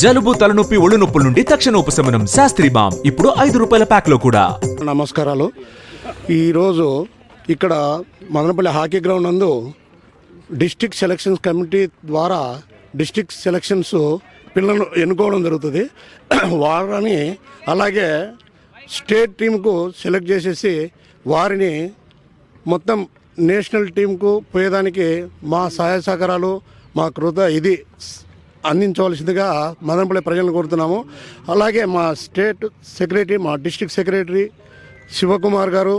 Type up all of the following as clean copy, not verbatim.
జలుబు, తలనొప్పి, ఒళ్ళు నొప్పుల నుండి తక్షణ ఉపశమనం. శాస్త్రి బామ్ ఇప్పుడు 5 రూపాయల ప్యాక్ లో కూడా. నమస్కారాలు. ఈరోజు ఇక్కడ మదనపల్లి హాకీ గ్రౌండ్ నందు డిస్ట్రిక్ట్ సెలక్షన్స్ కమిటీ ద్వారా డిస్ట్రిక్ట్ సెలక్షన్స్ పిల్లలను ఎన్నుకోవడం జరుగుతుంది. వారిని అలాగే స్టేట్ టీంకు సెలెక్ట్ చేసేసి వారిని మొత్తం నేషనల్ టీంకు పోయేదానికి మా సహాయ సహకారాలు మా ఇది అందించవలసిందిగా మదనపల్లి ప్రజలను కోరుతున్నాము. అలాగే మా స్టేట్ సెక్రటరీ, మా డిస్ట్రిక్ట్ సెక్రటరీ శివకుమార్ గారు,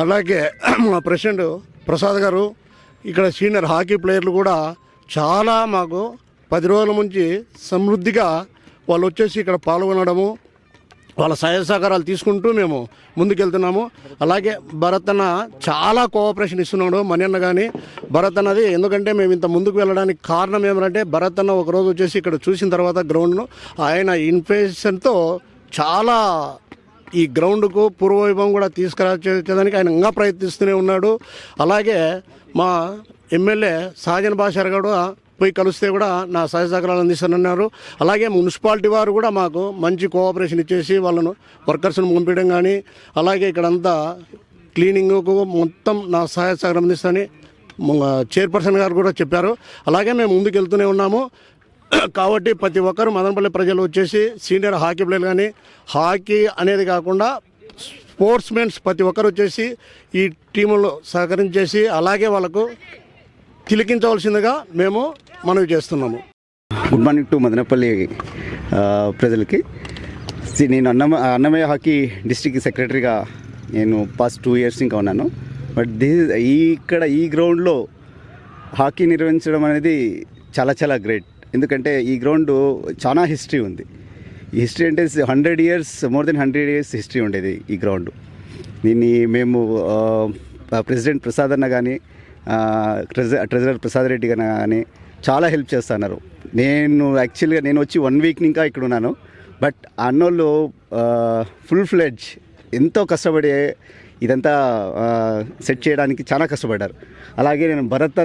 అలాగే మా ప్రెసిడెంట్ ప్రసాద్ గారు, ఇక్కడ సీనియర్ హాకీ ప్లేయర్లు కూడా చాలా మాకు 10 రోజుల నుంచి సమృద్ధిగా వాళ్ళు వచ్చేసి ఇక్కడ పాల్గొనడము, వాళ్ళ సహాయ సహకారాలు తీసుకుంటూ మేము ముందుకెళ్తున్నాము. అలాగే భరత్ అన్న చాలా కోఆపరేషన్ ఇస్తున్నాడు, మణి కానీ భరత్ అన్నది. ఎందుకంటే మేము ఇంత ముందుకు వెళ్ళడానికి కారణం ఏమంటే భరత్ అన్న ఒకరోజు వచ్చేసి ఇక్కడ చూసిన తర్వాత గ్రౌండ్ను ఆయన ఇన్ఫర్మేషన్తో చాలా ఈ గ్రౌండ్కు పూర్వవైభవం కూడా తీసుకురావడానికి ఆయన ఇంకా ప్రయత్నిస్తూనే ఉన్నాడు. అలాగే మా ఎమ్మెల్యే సహజన్ భాషర్ కూడా పోయి కలిస్తే కూడా నా సహాయ సహకారాలు అందిస్తానన్నారు. అలాగే మున్సిపాలిటీ వారు కూడా మాకు మంచి కోఆపరేషన్ ఇచ్చేసి వాళ్ళను వర్కర్స్ను పంపించడం కానీ, అలాగే ఇక్కడంతా క్లీనింగ్కు మొత్తం నా సహాయ సహకారం అందిస్తానని చైర్పర్సన్ గారు కూడా చెప్పారు. అలాగే మేము ముందుకు వెళ్తూనే ఉన్నాము. కాబట్టి ప్రతి ఒక్కరు మదనపల్లి ప్రజలు వచ్చేసి సీనియర్ హాకీ ప్లేయర్లు కానీ, హాకీ అనేది కాకుండా స్పోర్ట్స్ మెన్స్ ప్రతి ఒక్కరు వచ్చేసి ఈ టీములో సహకరించేసి అలాగే వాళ్ళకు తిలకించవలసిందిగా మేము మనవి చేస్తున్నాము. గుడ్ మార్నింగ్ టు మదనపల్లి ప్రజలకి. నేను అన్నమయ్య హాకీ డిస్ట్రిక్ట్ సెక్రటరీగా నేను పాస్ట్ 2 years ఇంకా ఉన్నాను. బట్ ఇక్కడ ఈ గ్రౌండ్లో హాకీ నిర్వహించడం అనేది చాలా చాలా గ్రేట్. ఎందుకంటే ఈ గ్రౌండ్ చాలా హిస్టరీ ఉంది. ఈ హిస్టరీ అంటే 100 years, more than 100 years history ఉండేది ఈ గ్రౌండ్. దీన్ని మేము ప్రెసిడెంట్ ప్రసాద్ అన్న కానీ, ట్రెజరర్ ప్రసాద్ రెడ్డి కానీ చాలా హెల్ప్ చేస్తున్నారు. యాక్చువల్గా నేను వచ్చి 1 week ఇంకా ఇక్కడ ఉన్నాను. బట్ అన్నోళ్ళు ఫుల్ ఫ్లెడ్జ్ ఎంతో కష్టపడి ఇదంతా సెట్ చేయడానికి చాలా కష్టపడ్డారు. అలాగే నేను భరత్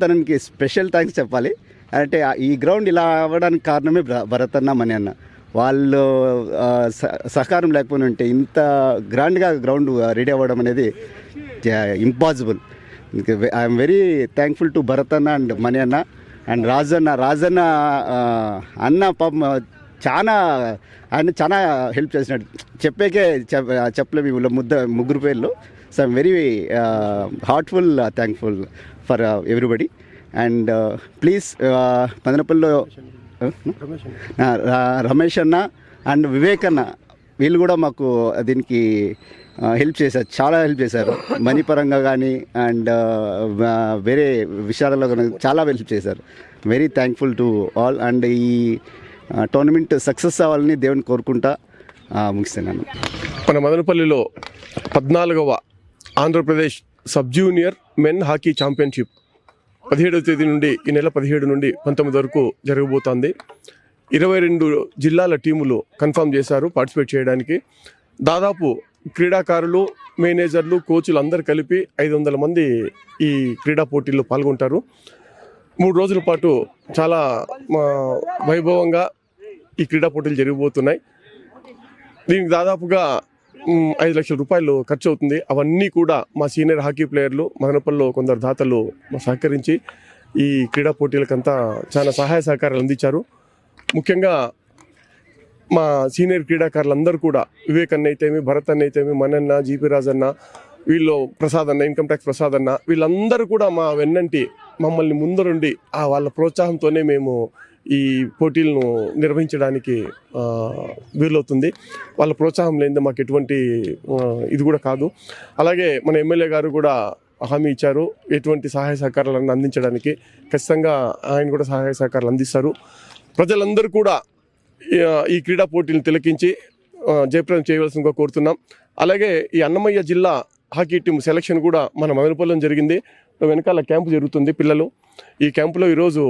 అన్నకి స్పెషల్ థ్యాంక్స్ చెప్పాలి. అంటే ఈ గ్రౌండ్ ఇలా అవ్వడానికి కారణమే భరత్ అన్న, మణి అన్న. వాళ్ళు సహకారం లేకపోయినా ఉంటే ఇంత గ్రాండ్గా గ్రౌండ్ రెడీ అవ్వడం అనేది impossible. I'm very thankful to Bharat అన్న అండ్ మణి అన్న అండ్ రాజన్న అన్న. పాపం ఆయన చాలా హెల్ప్ చేసినట్టు చెప్పలేము వీళ్ళ ముగ్గురు పేర్లు. So I'm very heartful thankful for everybody. And please మదనపల్లిలో రమేష్ అన్న అండ్ వివేక్ అన్న వీళ్ళు కూడా మాకు దీనికి హెల్ప్ చేశారు, చాలా హెల్ప్ చేశారు. మనీ పరంగా కానీ అండ్ వేరే విషయాలలో కానీ చాలా హెల్ప్ చేశారు. Very thankful to all. And ఈ టోర్నమెంట్ సక్సెస్ అవ్వాలని దేవుని కోరుకుంటా ముగిస్తున్నాను. మన మదనపల్లిలో 14వ Andhra Pradesh sub junior men hockey championship 17వ తేదీ నుండి ఈ నెల 17 నుండి 19 వరకు జరగబోతోంది. 22 జిల్లాల టీములు కన్ఫర్మ్ చేశారు పార్టిసిపేట్ చేయడానికి. దాదాపు క్రీడాకారులు, మేనేజర్లు, కోచ్లు అందరు కలిపి 500 మంది ఈ క్రీడా పోటీల్లో పాల్గొంటారు. 3 రోజుల పాటు చాలా వైభవంగా ఈ క్రీడా పోటీలు జరిగిపోతున్నాయి. దీనికి దాదాపుగా 5 లక్షల రూపాయలు ఖర్చు అవుతుంది. అవన్నీ కూడా మా సీనియర్ హాకీ ప్లేయర్లు, మదనపల్లిలో కొందరు దాతలు సహకరించి ఈ క్రీడా పోటీలకంతా చాలా సహాయ సహకారాలు అందించారు. ముఖ్యంగా మా సీనియర్ క్రీడాకారులందరూ కూడా వివేక్ అన్న అయితేమి, భరత్ అన్న అయితేమి, మనన్న, జీపీ రాజన్న, వీళ్ళు ప్రసాద్ అన్న, ఇన్కమ్ ట్యాక్స్ ప్రసాద్ అన్న, వీళ్ళందరూ కూడా మా వెన్నంటి మమ్మల్ని ముందరుండి వాళ్ళ ప్రోత్సాహంతోనే మేము ఈ పోటీలను నిర్వహించడానికి వీలవుతుంది. వాళ్ళ ప్రోత్సాహం లేనిదే మాకు ఎటువంటి ఇది కూడా కాదు. అలాగే మన ఎమ్మెల్యే గారు కూడా హామీ ఇచ్చారు ఎటువంటి సహాయ సహకారాలను అందించడానికి. ఖచ్చితంగా ఆయన కూడా సహాయ సహకారాలు అందిస్తారు. ప్రజలందరూ కూడా ఈ క్రీడా పోటీలను తిలకించి జయప్రదం చేయవలసిందిగా కోరుతున్నాం. అలాగే ఈ అన్నమయ్య జిల్లా హాకీ టీం సెలక్షన్ కూడా మన మదనపల్లిలో జరిగింది. వెనకాల క్యాంపు జరుగుతుంది పిల్లలు. ఈ క్యాంపులో ఈరోజు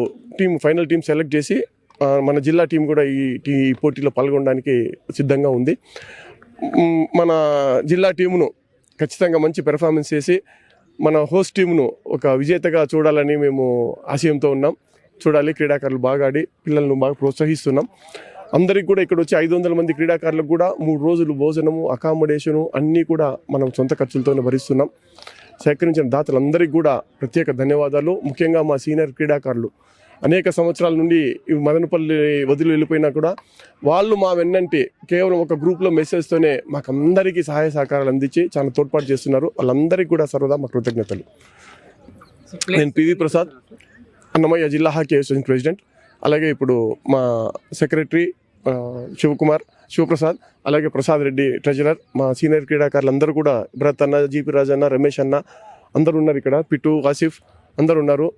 ఫైనల్ టీం సెలెక్ట్ చేసి మన జిల్లా టీం కూడా ఈ పోటీలో పాల్గొనడానికి సిద్ధంగా ఉంది. మన జిల్లా టీమును ఖచ్చితంగా మంచి పెర్ఫార్మెన్స్ చేసి మన హోస్ట్ టీమును ఒక విజేతగా చూడాలని మేము ఆశయంతో ఉన్నాం. చూడాలి, క్రీడాకారులు బాగా ఆడి పిల్లలను బాగా ప్రోత్సహిస్తున్నాం. అందరికి కూడా ఇక్కడ వచ్చి 500 మంది క్రీడాకారులకు కూడా 3 రోజులు భోజనము, అకామిడేషను అన్నీ కూడా మనం సొంత ఖర్చులతోనే భరిస్తున్నాం. సేకరించిన దాతలందరికీ కూడా ప్రత్యేక ధన్యవాదాలు. ముఖ్యంగా మా సీనియర్ క్రీడాకారులు అనేక సంవత్సరాల నుండి ఈ మదనపల్లి వదిలి వెళ్ళిపోయినా కూడా వాళ్ళు మా వెన్నంటి కేవలం ఒక గ్రూప్లో మెసేజ్తోనే మాకు అందరికీ సహాయ సహకారాలు అందించి చాలా తోడ్పాటు చేస్తున్నారు. వాళ్ళందరికీ కూడా సర్వదా మా కృతజ్ఞతలు. నేను పివి ప్రసాద్, అన్నమయ్య జిల్లా హాకీ అసోసియేషన్ ప్రెసిడెంట్. అలాగే ఇప్పుడు మా సెక్రటరీ శివప్రసాద్, అలాగే ప్రసాద్ రెడ్డి ట్రెజరర్. మా సీనియర్ క్రీడాకారులు అందరూ కూడా భరత్ అన్న, జీపీ రాజన్న, రమేష్ అన్న అందరూ ఉన్నారు. ఇక్కడ పిట్టు, ఆసిఫ్ అందరూ ఉన్నారు.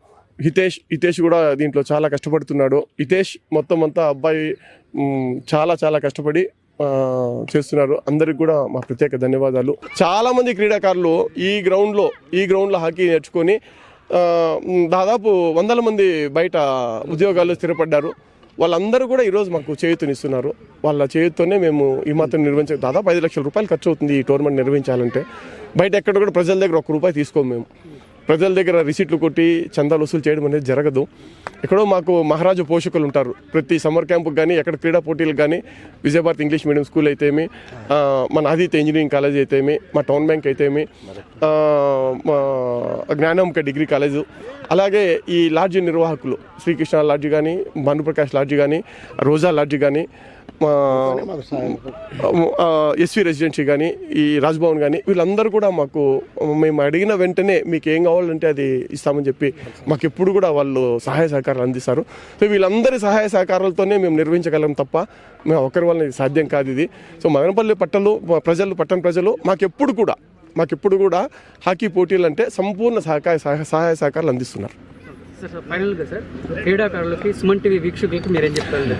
హితేష్ కూడా దీంట్లో చాలా కష్టపడుతున్నాడు. హితేష్ మొత్తం అంతా అబ్బాయి చాలా కష్టపడి చేస్తున్నారు. అందరికి కూడా మా ప్రత్యేక ధన్యవాదాలు. చాలా మంది క్రీడాకారులు ఈ గ్రౌండ్లో హాకీ నేర్చుకొని దాదాపు 100 మంది బయట ఉద్యోగాల్లో స్థిరపడ్డారు. వాళ్ళందరూ కూడా ఈరోజు మాకు చేయూతనిస్తున్నారు. వాళ్ళ చేయూతతోనే మేము ఈ మాత్రం దాదాపు 5 లక్షల రూపాయలు ఖర్చు అవుతుంది ఈ టోర్నమెంట్ నిర్వహించాలంటే. బయట ఎక్కడ కూడా ప్రజల దగ్గర ₹1 తీసుకోము. మేము ప్రజల దగ్గర రిసీట్లు కొట్టి చందాలు వసూలు చేయడం అనేది జరగదు. ఎక్కడో మాకు మహారాజు పోషకులు ఉంటారు. ప్రతి సమ్మర్ క్యాంపుకి కానీ, ఎక్కడ క్రీడా పోటీలకు కానీ, విజయభారత్ ఇంగ్లీష్ మీడియం స్కూల్ అయితేమి, మన ఆదిత్య ఇంజనీరింగ్ కాలేజ్ అయితేమి, మా టౌన్ బ్యాంక్ అయితేమి, మా జ్ఞానంక డిగ్రీ కాలేజు, అలాగే ఈ లాడ్జి నిర్వాహకులు శ్రీకృష్ణ లాడ్జి కానీ, భానుప్రకాష్ లాడ్జి కానీ, రోజా లాడ్జి కానీ, ఎస్వి రెసిడెన్సీ కానీ, ఈ రాజ్భవన్ కానీ, వీళ్ళందరూ కూడా మాకు మేము అడిగిన వెంటనే మీకు ఏం కావాలంటే అది ఇస్తామని చెప్పి మాకు ఎప్పుడు కూడా వాళ్ళు సహాయ సహకారాలు అందిస్తారు. సో వీళ్ళందరి సహాయ సహకారాలతోనే మేము నిర్వహించగలం తప్ప మేము ఒకరి వల్ల సాధ్యం కాదు ఇది. సో మదనపల్లి పట్టణ ప్రజలు మాకెప్పుడు కూడా హాకీ పోటీలు అంటే సంపూర్ణ సహాయ సహకారాలు అందిస్తున్నారు. ఫైనల్గా సార్, క్రీడాకారులకి సుమన్ టీవీ వీక్షకులకి మీరేం చెప్తారు?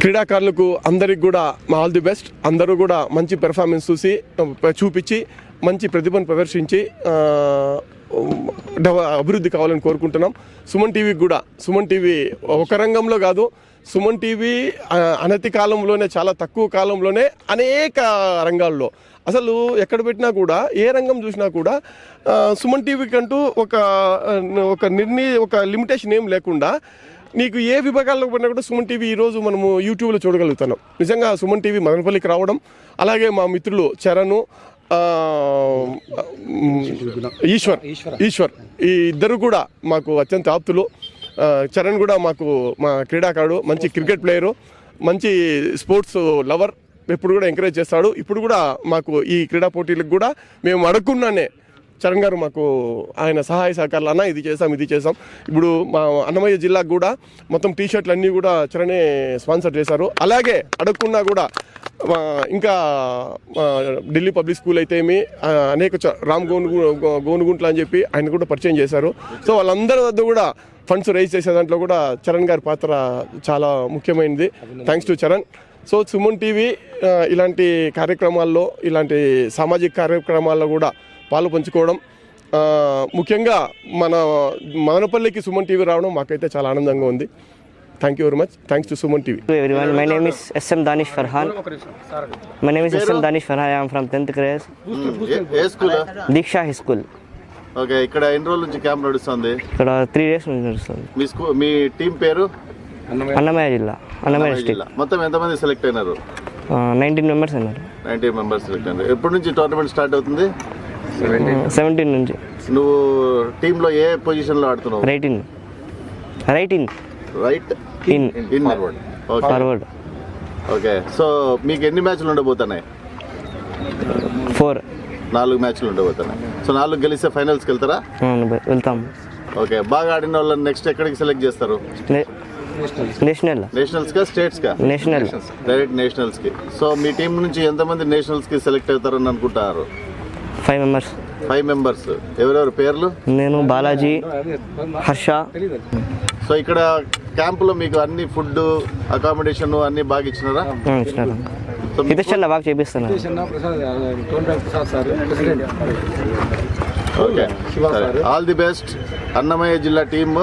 క్రీడాకారులకు అందరికి కూడా మా ఆల్ ది బెస్ట్. అందరూ కూడా మంచి పెర్ఫార్మెన్స్ చూపించి మంచి ప్రతిభను ప్రదర్శించి అభివృద్ధి కావాలని కోరుకుంటున్నాం. సుమన్ టీవీ ఒక రంగంలో కాదు, సుమన్ టీవీ అనతి కాలంలోనే, చాలా తక్కువ కాలంలోనే అనేక రంగాల్లో అసలు ఎక్కడ పెట్టినా కూడా, ఏ రంగం చూసినా కూడా సుమన్ టీవీకి అంటూ ఒక లిమిటేషన్ ఏం లేకుండా నీకు ఏ విభాగాల్లో పడినా కూడా సుమన్ టీవీ ఈరోజు మనము యూట్యూబ్లో చూడగలుగుతున్నాం. నిజంగా సుమన్ టీవీ మదనపల్లికి రావడం, అలాగే మా మిత్రులు చరణ్, ఈశ్వర్ ఈ ఇద్దరు కూడా మాకు అత్యంత ఆప్తులు. చరణ్ కూడా మా క్రీడాకారుడు, మంచి క్రికెట్ ప్లేయరు, మంచి స్పోర్ట్స్ లవర్, ఎప్పుడు కూడా ఎంకరేజ్ చేస్తాడు. ఇప్పుడు కూడా మాకు ఈ క్రీడా పోటీలకు కూడా మేము అడగకుండానే చరణ్ గారు మాకు ఆయన సహాయ సహకారాలు, అన్న ఇది చేసాం. ఇప్పుడు మా అన్నమయ్య జిల్లాకు కూడా మొత్తం టీషర్ట్లు అన్నీ కూడా చరణే స్పాన్సర్ చేశారు. అలాగే అడగకుండా కూడా ఇంకా ఢిల్లీ పబ్లిక్ స్కూల్ అయితే అనేక రామ్ గోనుగుంట్ల అని చెప్పి ఆయన కూడా పరిచయం చేశారు. సో వాళ్ళందరి వద్ద కూడా ఫండ్స్ రైజ్ చేసే దాంట్లో కూడా చరణ్ గారి పాత్ర చాలా ముఖ్యమైనది. Thanks to Charan. So Suman TV ఇలాంటి కార్యక్రమాల్లో, ఇలాంటి సామాజిక కార్యక్రమాల్లో కూడా పాలు పంచుకోవడం, ముఖ్యంగా మన మదనపల్లికి సుమన్ టీవీ రావడం మాకైతే చాలా ఆనందంగా ఉంది. Thank you very much. Thanks to Suman TV. Everyone, my name is SM Danish Farhan. I am from 10th class. A school? Diksha High School. Okay, ఇక్కడ ఎన్ని రోజుల నుంచి క్యాంప్ నడుస్తుంది? ఇక్కడ 3 days నుంచి నడుస్తుంది. మీ టీం పేరు? అన్నమయ్య జిల్లా, అన్నమయ్య డిస్ట్రిక్ట్. మొత్తం ఎంతమంది సెలెక్ట్ అయినారు? 19 members అన్నారు. 19 మెంబర్స్ సెలెక్ట్ అయినారు. ఎప్పటి నుంచి టోర్నమెంట్ స్టార్ట్ అవుతుంది? 17 నుంచి. నువ్వు టీంలో ఏ పొజిషన్లో ఆడుతున్నావు? Right in forward. Okay, so మీకు ఎన్ని మ్యాచ్లు ఉండబోతున్నాయి? 4 మ్యాచ్లు ఉండబోతున్నాయి. సో 4 గెలిస్తే ఫైనల్స్కి వెళ్తారా? వెళ్తాం. ఓకే, బాగా ఆడిన వాళ్ళని నెక్స్ట్ ఎక్కడికి సెలెక్ట్ చేస్తారు? నేషనల్స్కా, స్టేట్స్కా? డైరెక్ట్ నేషనల్స్కి. సో మీ టీం నుంచి ఎంతమంది నేషనల్స్కి సెలెక్ట్ అవుతారని అనుకుంటారు? 5 members. ఎవరెవరు పేర్లు? నేను, బాలాజీ, హర్ష. సో ఇక్కడ క్యాంపులో మీకు అన్ని ఫుడ్, అకామిడేషన్ అన్ని బాగా ఇచ్చినారా? హితేష్ బాగా చేపిస్తున్నారు. Okay, all the best. Annamayya జిల్లా టీమ్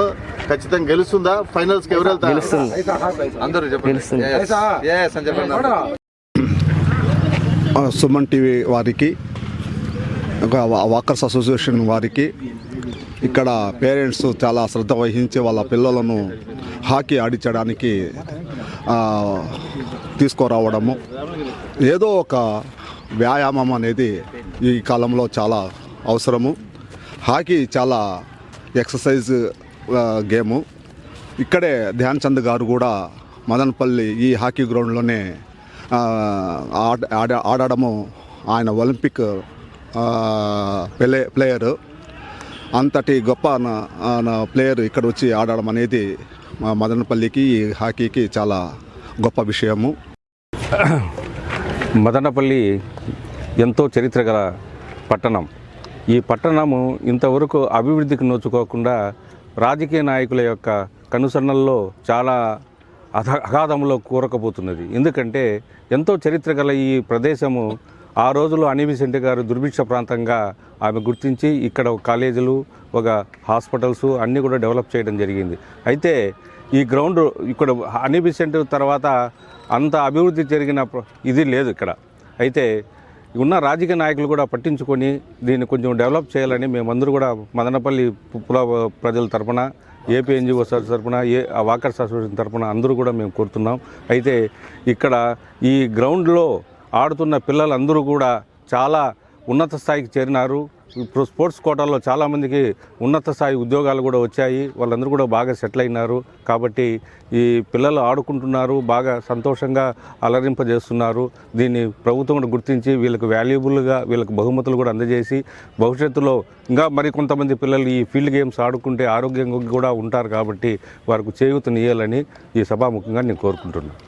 ఖచ్చితంగా గెలుస్తుందా? ఫైనల్స్ కి ఎవరు వెళ్తారు? సుమన్ టీవీ వారికి, వాకర్స్ అసోసియేషన్ వారికి ఇక్కడ పేరెంట్స్ చాలా శ్రద్ధ వహించి వాళ్ళ పిల్లలను హాకీ ఆడించడానికి తీసుకురావడము, ఏదో ఒక వ్యాయామం అనేది ఈ కాలంలో చాలా అవసరము. హాకీ చాలా ఎక్సర్సైజ్ గేము. ఇక్కడే ధ్యాన్ చంద్ గారు కూడా మదనపల్లి ఈ హాకీ గ్రౌండ్లోనే ఆడడము, ఆయన ఒలింపిక్ ప్లేయరు. అంతటి గొప్ప ప్లేయర్ ఇక్కడ వచ్చి ఆడడం అనేది మా మదనపల్లికి ఈ హాకీకి చాలా గొప్ప విషయము. మదనపల్లి ఎంతో చరిత్ర గల పట్టణం. ఈ పట్టణము ఇంతవరకు అభివృద్ధికి నోచుకోకుండా రాజకీయ నాయకుల యొక్క కనుసన్నల్లో చాలా అగాధంలో కూరకపోతున్నది. ఎందుకంటే ఎంతో చరిత్ర గల ఈ ప్రదేశము ఆ రోజులో అనీ బెసెంట్ గారు దుర్భిక్ష ప్రాంతంగా ఆమె గుర్తించి ఇక్కడ ఒక కాలేజీలు, ఒక హాస్పిటల్స్ అన్నీ కూడా డెవలప్ చేయడం జరిగింది. అయితే ఈ గ్రౌండ్ ఇక్కడ అనీ బెసెంట్ తర్వాత అంత అభివృద్ధి జరిగిన ఇది లేదు ఇక్కడ. అయితే ఉన్న రాజకీయ నాయకులు కూడా పట్టించుకొని దీన్ని కొంచెం డెవలప్ చేయాలని మేమందరూ కూడా మదనపల్లి ప్రజల తరపున, ఏపీ ఎన్జిఓ తరపున, వాకర్స్ అసోసియేషన్ తరపున అందరూ కూడా మేము కోరుతున్నాం. అయితే ఇక్కడ ఈ గ్రౌండ్లో ఆడుతున్న పిల్లలందరూ కూడా చాలా ఉన్నత స్థాయికి చేరినారు. ఇప్పుడు స్పోర్ట్స్ కోటాలో చాలామందికి ఉన్నత స్థాయి ఉద్యోగాలు కూడా వచ్చాయి. వాళ్ళందరూ కూడా బాగా సెటిల్ అయినారు. కాబట్టి ఈ పిల్లలు ఆడుకుంటున్నారు, బాగా సంతోషంగా అలరింపజేస్తున్నారు. దీన్ని ప్రభుత్వం కూడా గుర్తించి వీళ్ళకి వాల్యుబుల్గా వీళ్ళకి బహుమతులు కూడా అందజేసి భవిష్యత్తులో ఇంకా మరి కొంతమంది పిల్లలు ఈ ఫీల్డ్ గేమ్స్ ఆడుకుంటే ఆరోగ్యంగా కూడా ఉంటారు. కాబట్టి వారికి చేయూతనియ్యాలని ఈ సభాముఖంగా నేను కోరుకుంటున్నాను.